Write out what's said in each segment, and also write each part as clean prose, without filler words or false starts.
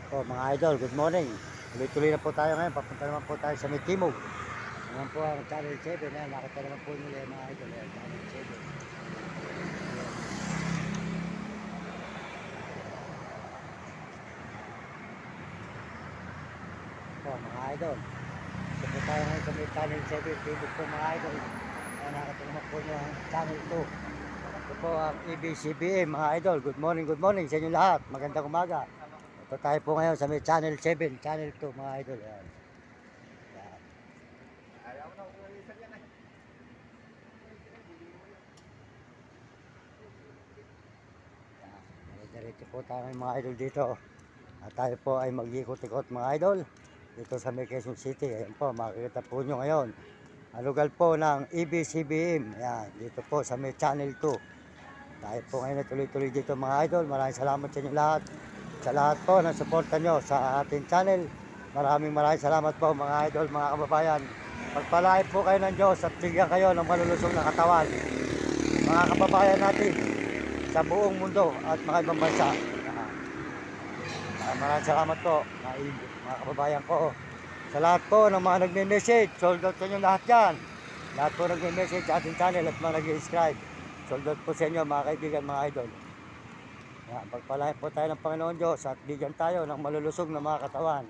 Po mga idol, good morning. Tuloy-tuloy na po tayo ngayon. Papunta naman po tayo sa Mitimog. Naman po ang Channel 7. Ayan, nakita naman po nila mga idol. Ayan, Channel 7. Po mga idol. Ito po tayo ngayon sa may Channel 7. Timog po mga idol. Ayan, nakita naman po nyo ang Channel 2. Ito po ang EBCBM mga idol. Good morning sa inyo lahat. Magandang umaga. Ito tayo po ngayon sa may Channel 7, Channel 2 mga idol. Ayan. Ayan. Diretso po tayo mga idol dito. At tayo po ay mag-ikot-ikot mga idol dito sa may Quezon City. Ayan po, makikita po nyo ngayon ang lugar po ng EBCBM. Ayan, dito po sa may Channel 2. Tayo po ngayon na tuloy-tuloy dito mga idol. Maraming salamat sa inyo lahat. Sa lahat po ng suporta nyo sa ating channel. Maraming salamat po mga idol, mga kababayan. Pagpalain po kayo ng Diyos at bigyan kayo ng malulusog na katawan. Mga kababayan natin sa buong mundo at mga ibang bansa. Maraming salamat po mga kababayan ko. Sa lahat po ng mga nagme-message, sold out sa inyo lahat yan. Lahat po nagme-message sa ating channel at mga nag-subscribe. Sold out po sa inyo mga kaibigan, mga idol. Yan, pagpalain po tayo ng Panginoon Diyos at bigyan tayo ng malulusog na mga katawan.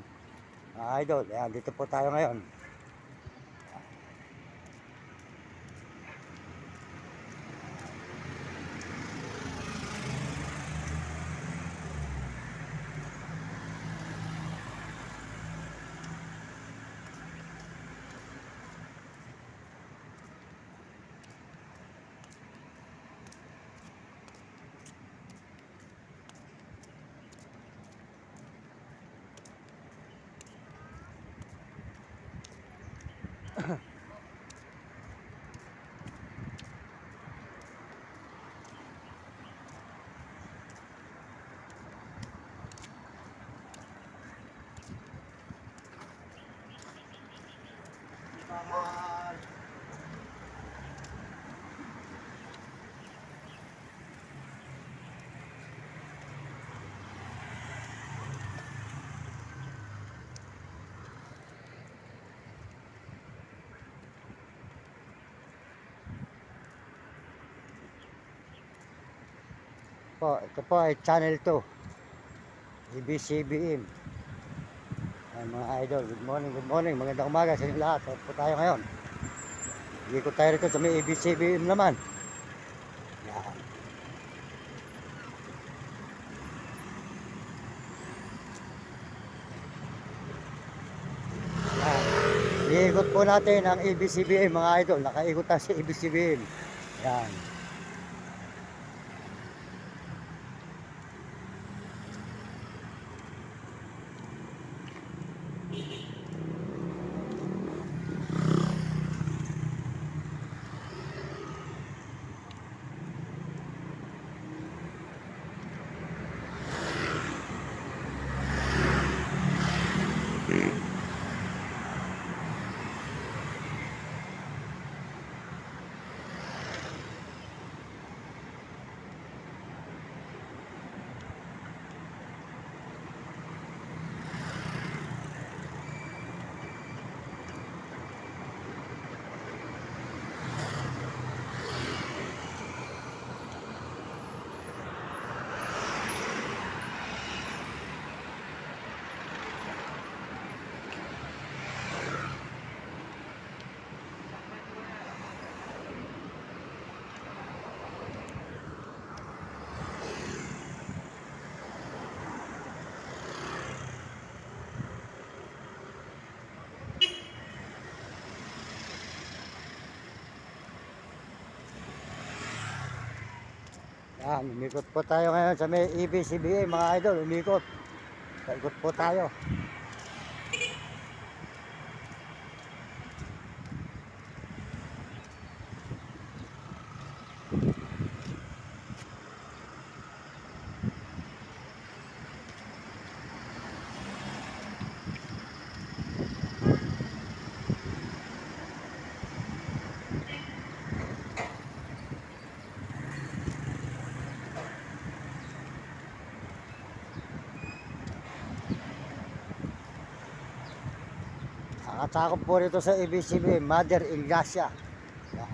Mga idol, yan, dito po tayo ngayon. Ito po ay Channel 2, EBCBM. Ay, mga idol, good morning, magandang umaga sa inyo lahat. Ito po tayo ngayon. Ikot tayo rito sa may EBCBM naman. Yan. Yan. Iikot po natin ang EBCBM mga idol. Nakaikot tayo sa EBCBM. Yan. Yan, umikot po tayo ngayon sa may EBCBA mga idol, umikot. Ikot po tayo. Nakasakop po rito sa ABCB, Mother Ignacia. Yan.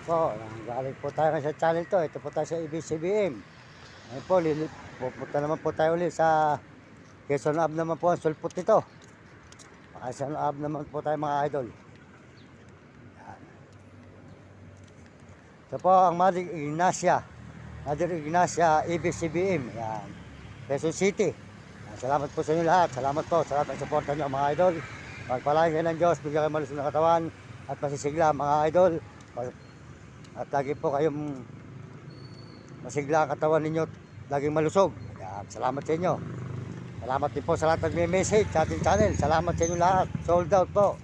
Po, galing po tayo sa channel to. Ito po tayo sa ABCBM. Ngayon po, pupunta naman po tayo ulit sa Quezon Ave naman po ang sulpot nito. Quezon Ave naman po tayo mga idol. Yan. Ito po ang Mother Ignacia. Mother Ignacia ABCBM. Yan. Quezon City. Yan. Salamat po sa inyo lahat. Salamat po sa lahat ng suporta nyo mga idol. Pagpalain kayo ng Diyos, bigyan kayo malusog na katawan at masisigla mga idol. At lagi po kayong masigla ang katawan ninyo, laging malusog. Yan, salamat sa inyo. Salamat din po sa lahat nagme-message sa ating channel. Salamat sa inyo lahat. Sold out po.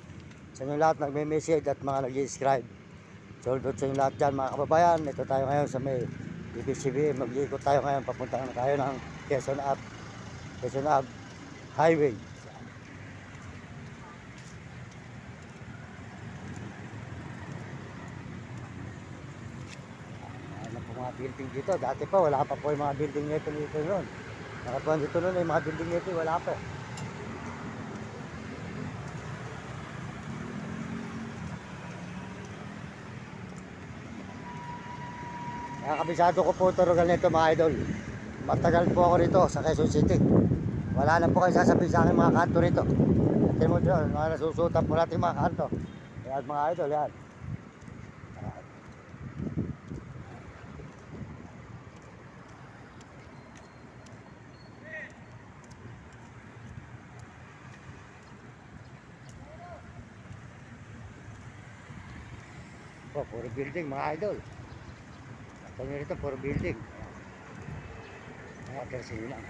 Sa inyo lahat nagme-message at mga nag-subscribe. Sold out sa inyo lahat dyan mga kababayan. Ito tayo ngayon sa may ABCB. Mag-iikot tayo ngayon. Papunta na tayo ng Quezon Ave Highway. Mga building dito. Dati pa wala pa po yung mga building nito noon. Nakatuan dito noon yung mga building nito wala pa. Nakakabisado ko po ito lugar nito mga idol. Matagal po ako rito sa Quezon City. Wala na po kayo sasabihin sa akin mga kanto rito. Ito mo dyan, mga nasusutan po natin mga kanto. Yan mga idol yan. po, puro building mga idol. Ito nyo rito, puro building. Ayan, tersinan.